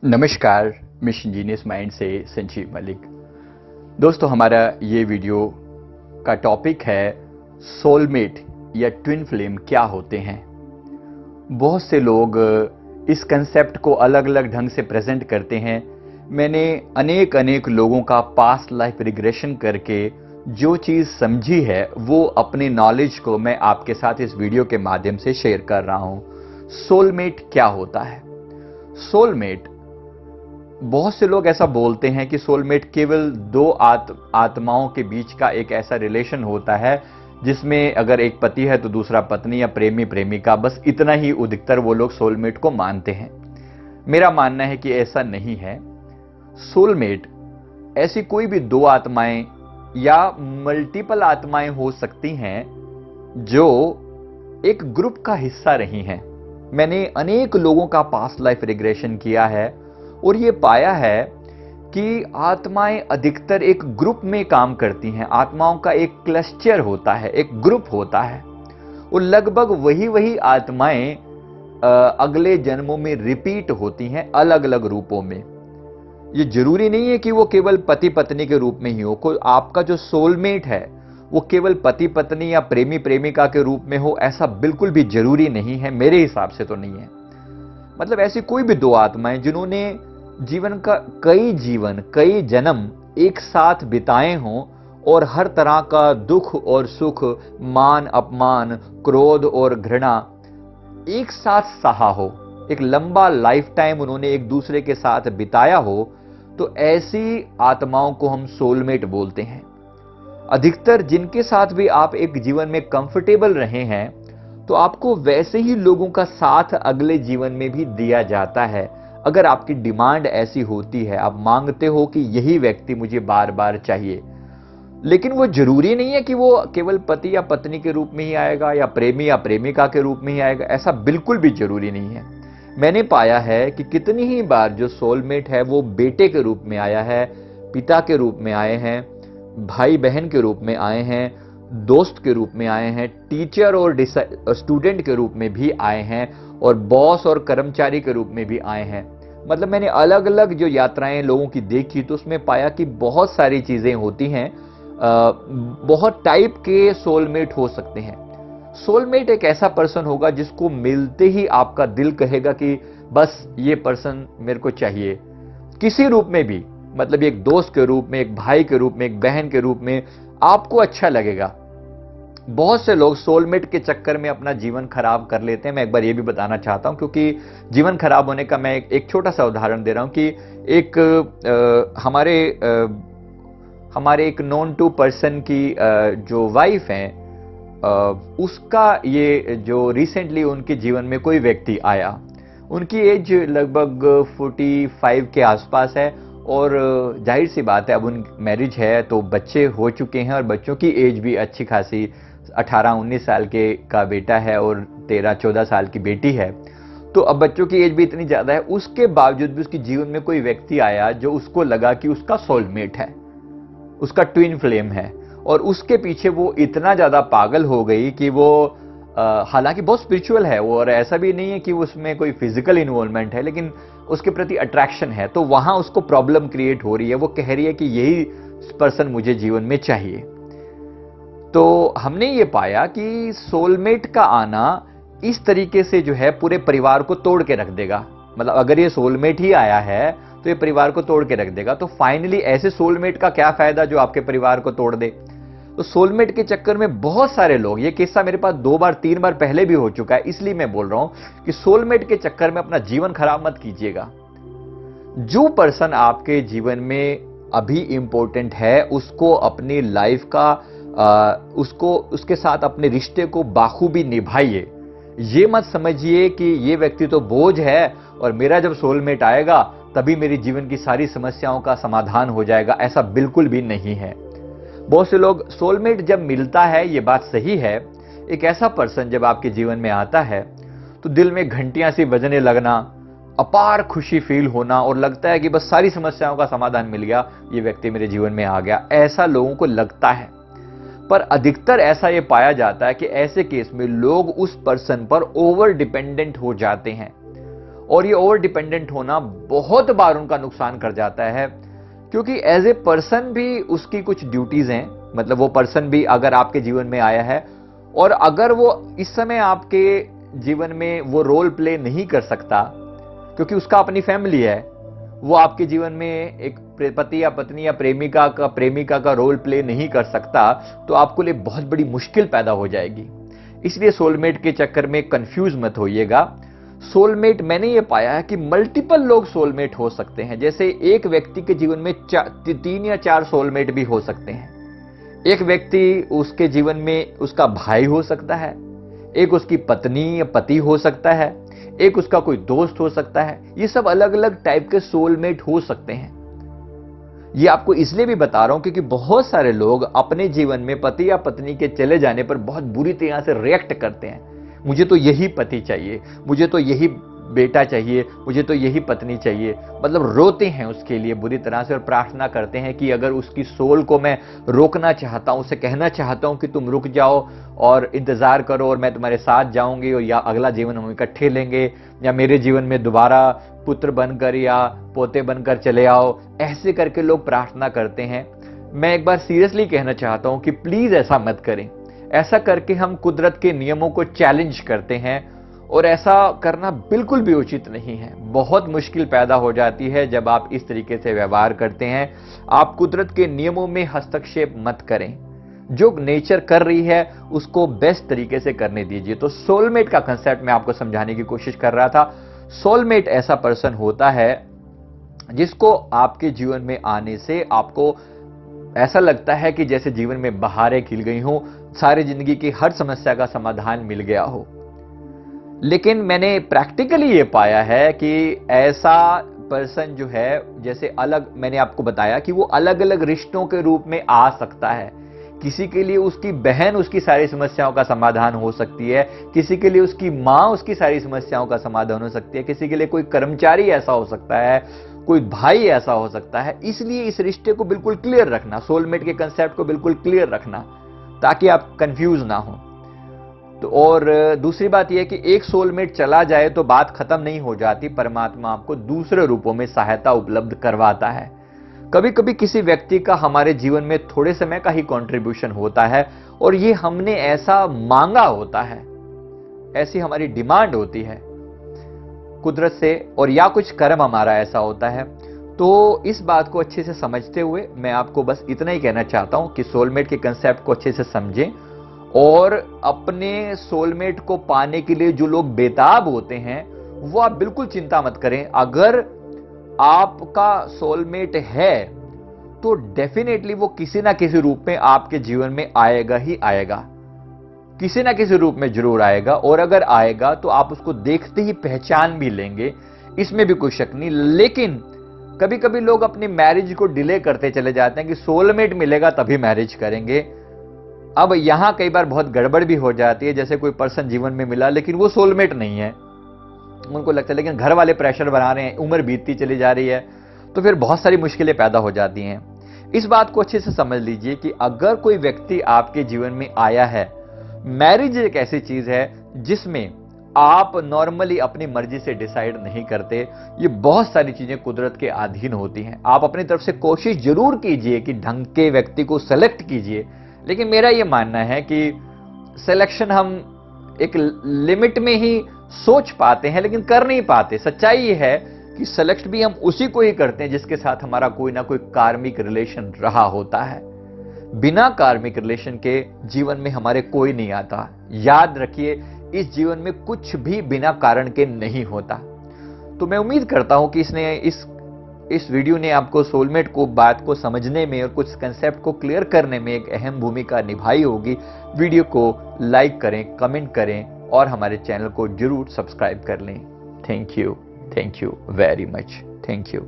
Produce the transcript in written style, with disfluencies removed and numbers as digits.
नमस्कार, mission genius mind से संजीव मलिक। दोस्तों, हमारा ये वीडियो का टॉपिक है सोलमेट या ट्विन फ्लेम क्या होते हैं। बहुत से लोग इस कंसेप्ट को अलग अलग ढंग से प्रेजेंट करते हैं। मैंने अनेक लोगों का पास्ट लाइफ रिग्रेशन करके जो चीज़ समझी है वो अपने नॉलेज को मैं आपके साथ इस वीडियो के माध्यम से शेयर कर रहा हूं। सोलमेट क्या होता है? सोलमेट, बहुत से लोग ऐसा बोलते हैं कि सोलमेट केवल दो आत्माओं के बीच का एक ऐसा रिलेशन होता है जिसमें अगर एक पति है तो दूसरा पत्नी या प्रेमी प्रेमिका, बस इतना ही अधिकतर वो लोग सोलमेट को मानते हैं। मेरा मानना है कि ऐसा नहीं है। सोलमेट ऐसी कोई भी दो आत्माएं या मल्टीपल आत्माएं हो सकती हैं जो एक ग्रुप का हिस्सा रही हैं। मैंने अनेक लोगों का पास्ट लाइफ रिग्रेशन किया है और ये पाया है कि आत्माएं अधिकतर एक ग्रुप में काम करती हैं। आत्माओं का एक क्लस्टर होता है, एक ग्रुप होता है, और लगभग वही वही आत्माएं अगले जन्मों में रिपीट होती हैं अलग अलग रूपों में। ये जरूरी नहीं है कि वो केवल पति पत्नी के रूप में ही हो। कोई आपका जो सोलमेट है वो केवल पति पत्नी या प्रेमी प्रेमिका के रूप में हो, ऐसा बिल्कुल भी जरूरी नहीं है। मेरे हिसाब से तो नहीं है। मतलब ऐसी कोई भी दो आत्माएं जिन्होंने जीवन का कई जन्म एक साथ बिताए हों और हर तरह का दुख और सुख, मान अपमान, क्रोध और घृणा एक साथ सहा हो, एक लंबा लाइफ टाइम उन्होंने एक दूसरे के साथ बिताया हो, तो ऐसी आत्माओं को हम सोलमेट बोलते हैं। अधिकतर जिनके साथ भी आप एक जीवन में कंफर्टेबल रहे हैं तो आपको वैसे ही लोगों का साथ अगले जीवन में भी दिया जाता है। अगर आपकी डिमांड ऐसी होती है, आप मांगते हो कि यही व्यक्ति मुझे बार बार चाहिए, लेकिन वो जरूरी नहीं है कि वो केवल पति या पत्नी के रूप में ही आएगा या प्रेमी या प्रेमिका के रूप में ही आएगा। ऐसा बिल्कुल भी जरूरी नहीं है। मैंने पाया है कि कितनी ही बार जो सोलमेट है वो बेटे के रूप में आया है, पिता के रूप में आए हैं, भाई बहन के रूप में आए हैं, दोस्त के रूप में आए हैं, टीचर और स्टूडेंट के रूप में भी आए हैं, और बॉस और कर्मचारी के रूप में भी आए हैं। मतलब मैंने अलग अलग जो यात्राएं लोगों की देखी तो उसमें पाया कि बहुत सारी चीजें होती हैं। बहुत टाइप के सोलमेट हो सकते हैं। सोलमेट एक ऐसा पर्सन होगा जिसको मिलते ही आपका दिल कहेगा कि बस ये पर्सन मेरे को चाहिए, किसी रूप में भी। मतलब एक दोस्त के रूप में, एक भाई के रूप में, एक बहन के रूप में आपको अच्छा लगेगा। बहुत से लोग सोलमेट के चक्कर में अपना जीवन खराब कर लेते हैं। मैं एक बार ये भी बताना चाहता हूं, क्योंकि जीवन खराब होने का मैं एक छोटा सा उदाहरण दे रहा हूं कि एक हमारे एक नोन टू पर्सन की जो वाइफ है, उसका ये जो रिसेंटली उनके जीवन में कोई व्यक्ति आया। उनकी एज लगभग 45 के आसपास है, और जाहिर सी बात है अब उन मैरिज है तो बच्चे हो चुके हैं, और बच्चों की एज भी अच्छी खासी 18-19 साल के का बेटा है और 13-14 साल की बेटी है। तो अब बच्चों की एज भी इतनी ज्यादा है, उसके बावजूद भी उसके जीवन में कोई व्यक्ति आया जो उसको लगा कि उसका सोलमेट है, उसका ट्विन फ्लेम है, और उसके पीछे वो इतना ज्यादा पागल हो गई कि वो हालांकि बहुत स्पिरिचुअल है वो, और ऐसा भी नहीं है कि उसमें कोई फिजिकल इन्वॉल्वमेंट है, लेकिन उसके प्रति अट्रैक्शन है। तो वहां उसको प्रॉब्लम क्रिएट हो रही है। वो कह रही है कि यही पर्सन मुझे जीवन में चाहिए। तो हमने ये पाया कि सोलमेट का आना इस तरीके से जो है पूरे परिवार को तोड़ के रख देगा। मतलब अगर ये सोलमेट ही आया है तो ये परिवार को तोड़ के रख देगा। तो फाइनली ऐसे सोलमेट का क्या फायदा जो आपके परिवार को तोड़ दे। तो सोलमेट के चक्कर में बहुत सारे लोग, ये किस्सा मेरे पास 2 बार 3 बार पहले भी हो चुका है, इसलिए मैं बोल रहा हूं कि सोलमेट के चक्कर में अपना जीवन खराब मत कीजिएगा। जो पर्सन आपके जीवन में अभी इंपॉर्टेंट है उसको अपनी लाइफ का उसको उसके साथ अपने रिश्ते को बाखूबी निभाइए। ये मत समझिए कि ये व्यक्ति तो बोझ है और मेरा जब सोलमेट आएगा तभी मेरी जीवन की सारी समस्याओं का समाधान हो जाएगा। ऐसा बिल्कुल भी नहीं है। बहुत से लोग, सोलमेट जब मिलता है, ये बात सही है, एक ऐसा पर्सन जब आपके जीवन में आता है तो दिल में घंटियां सी बजने लगना, अपार खुशी फील होना, और लगता है कि बस सारी समस्याओं का समाधान मिल गया, ये व्यक्ति मेरे जीवन में आ गया, ऐसा लोगों को लगता है। पर अधिकतर ऐसा ये पाया जाता है कि ऐसे केस में लोग उस पर्सन पर ओवर डिपेंडेंट हो जाते हैं और ये ओवर डिपेंडेंट होना बहुत बार उनका नुकसान कर जाता है, क्योंकि एज ए पर्सन भी उसकी कुछ ड्यूटीज हैं। मतलब वो पर्सन भी अगर आपके जीवन में आया है और अगर वो इस समय आपके जीवन में वो रोल प्ले नहीं कर सकता, क्योंकि उसका अपनी फैमिली है, वो आपके जीवन में एक पति या पत्नी या प्रेमिका का रोल प्ले नहीं कर सकता, तो आपको लिए बहुत बड़ी मुश्किल पैदा हो जाएगी। इसलिए सोलमेट के चक्कर में कंफ्यूज मत होइएगा। सोलमेट मैंने ये पाया है कि मल्टीपल लोग सोलमेट हो सकते हैं। जैसे एक व्यक्ति के जीवन में 3 या 4 सोलमेट भी हो सकते हैं। एक व्यक्ति उसके जीवन में उसका भाई हो सकता है, एक उसकी पत्नी या पति हो सकता है, एक उसका कोई दोस्त हो सकता है। ये सब अलग अलग टाइप के सोलमेट हो सकते हैं। ये आपको इसलिए भी बता रहा हूं क्योंकि बहुत सारे लोग अपने जीवन में पति या पत्नी के चले जाने पर बहुत बुरी तरह से रिएक्ट करते हैं। मुझे तो यही पति चाहिए, मुझे तो यही बेटा चाहिए, मुझे तो यही पत्नी चाहिए। मतलब रोते हैं उसके लिए बुरी तरह से और प्रार्थना करते हैं कि अगर उसकी सोल को मैं रोकना चाहता हूं, उसे कहना चाहता हूं कि तुम रुक जाओ और इंतजार करो और मैं तुम्हारे साथ जाऊंगी, और या अगला जीवन हम इकट्ठे लेंगे, या मेरे जीवन में दोबारा पुत्र बनकर या पोते बनकर चले आओ। ऐसे करके लोग प्रार्थना करते हैं। मैं एक बार सीरियसली कहना चाहता हूं कि प्लीज ऐसा मत करें। ऐसा करके हम कुदरत के नियमों को चैलेंज करते हैं और ऐसा करना बिल्कुल भी उचित नहीं है। बहुत मुश्किल पैदा हो जाती है जब आप इस तरीके से व्यवहार करते हैं। आप कुदरत के नियमों में हस्तक्षेप मत करें। जो नेचर कर रही है उसको बेस्ट तरीके से करने दीजिए। तो सोलमेट का कंसेप्ट मैं आपको समझाने की कोशिश कर रहा था। सोलमेट ऐसा पर्सन होता है जिसको आपके जीवन में आने से आपको ऐसा लगता है कि जैसे जीवन में बहारें खिल गई हों, सारी जिंदगी की हर समस्या का समाधान मिल गया हो। लेकिन मैंने प्रैक्टिकली ये पाया है कि ऐसा पर्सन जो है, जैसे अलग मैंने आपको बताया कि वो अलग अलग रिश्तों के रूप में आ सकता है। किसी के लिए उसकी बहन उसकी सारी समस्याओं का समाधान हो सकती है, किसी के लिए उसकी मां उसकी सारी समस्याओं का समाधान हो सकती है, किसी के लिए कोई कर्मचारी ऐसा हो सकता है, कोई भाई ऐसा हो सकता है। इसलिए इस रिश्ते को बिल्कुल क्लियर रखना, सोलमेट के कंसेप्ट को बिल्कुल क्लियर रखना, ताकि आप कंफ्यूज ना हो। तो और दूसरी बात यह है कि एक सोलमेट चला जाए तो बात खत्म नहीं हो जाती। परमात्मा आपको दूसरे रूपों में सहायता उपलब्ध करवाता है। कभी कभी किसी व्यक्ति का हमारे जीवन में थोड़े समय का ही कंट्रीब्यूशन होता है और ये हमने ऐसा मांगा होता है, ऐसी हमारी डिमांड होती है कुदरत से, और या कुछ कर्म हमारा ऐसा होता है। तो इस बात को अच्छे से समझते हुए मैं आपको बस इतना ही कहना चाहता हूं कि सोलमेट के कंसेप्ट को अच्छे से समझें और अपने सोलमेट को पाने के लिए जो लोग बेताब होते हैं वो आप बिल्कुल चिंता मत करें। अगर आपका सोलमेट है तो डेफिनेटली वो किसी ना किसी रूप में आपके जीवन में आएगा ही आएगा, किसी ना किसी रूप में जरूर आएगा। और अगर आएगा तो आप उसको देखते ही पहचान भी लेंगे, इसमें भी कोई शक नहीं। लेकिन कभी कभी लोग अपनी मैरिज को डिले करते चले जाते हैं कि सोलमेट मिलेगा तभी मैरिज करेंगे। अब यहां कई बार बहुत गड़बड़ भी हो जाती है। जैसे कोई पर्सन जीवन में मिला लेकिन वो सोलमेट नहीं है, उनको लगता है, लेकिन घर वाले प्रेशर बना रहे हैं, उम्र बीतती चली जा रही है, तो फिर बहुत सारी मुश्किलें पैदा हो जाती हैं। इस बात को अच्छे से समझ लीजिए कि अगर कोई व्यक्ति आपके जीवन में आया है, मैरिज एक ऐसी चीज है जिसमें आप नॉर्मली अपनी मर्जी से डिसाइड नहीं करते। ये बहुत सारी चीजें कुदरत के अधीन होती हैं। आप अपनी तरफ से कोशिश जरूर कीजिए कि ढंग के व्यक्ति को सेलेक्ट कीजिए, लेकिन मेरा यह मानना है कि सिलेक्शन हम एक लिमिट में ही सोच पाते हैं लेकिन कर नहीं पाते। सच्चाई यह है कि सेलेक्ट भी हम उसी को ही करते हैं जिसके साथ हमारा कोई ना कोई कार्मिक रिलेशन रहा होता है। बिना कार्मिक रिलेशन के जीवन में हमारे कोई नहीं आता। याद रखिए, इस जीवन में कुछ भी बिना कारण के नहीं होता। तो मैं उम्मीद करता हूं कि इस वीडियो ने आपको सोलमेट को बात को समझने में और कुछ कंसेप्ट को क्लियर करने में एक अहम भूमिका निभाई होगी। वीडियो को लाइक करें, कमेंट करें और हमारे चैनल को जरूर सब्सक्राइब कर लें। Thank you very much. Thank you.